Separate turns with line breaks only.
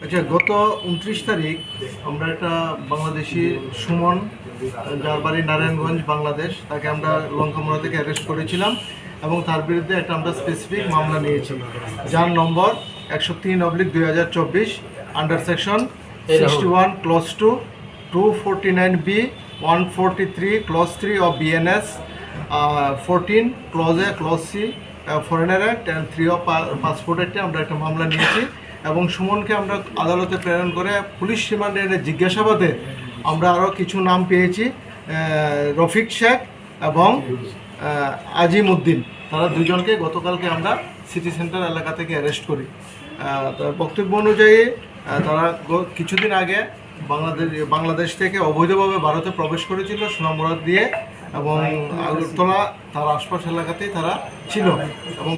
আচ্ছা, গত 29 তারিখ আমরা একটা বাংলাদেশি সুমন, যার বাড়ি নারায়ণগঞ্জ, বাংলাদেশ, তাকে আমরা লঙ্কামোড়া থেকে অ্যারেস্ট করেছিলাম এবং তার বিরুদ্ধে একটা আমরা স্পেসিফিক মামলা নিয়েছি, যার নম্বর 103/2024 under section 61 clause 2 249B 143 clause 3 of BNS 14 clause A clause C foreigner act and 3 of passport অ্যাক্টে আমরা একটা মামলা নিয়েছি এবং সুমনকে আমরা আদালতে প্রেরণ করে পুলিশ রিমান্ডে এনে জিজ্ঞাসাবাদে আমরা আরও কিছু নাম পেয়েছি, রফিক শেখ এবং আজিম উদ্দিন। তারা দুজনকে গতকালকে আমরা সিটি সেন্টার এলাকা থেকে অ্যারেস্ট করি। তার বক্তব্য অনুযায়ী তারা কিছুদিন আগে বাংলাদেশ থেকে অবৈধভাবে ভারতে প্রবেশ করেছিল সোনামুড়া দিয়ে এবং আগরতলা তার আশপাশ এলাকাতেই তারা ছিল এবং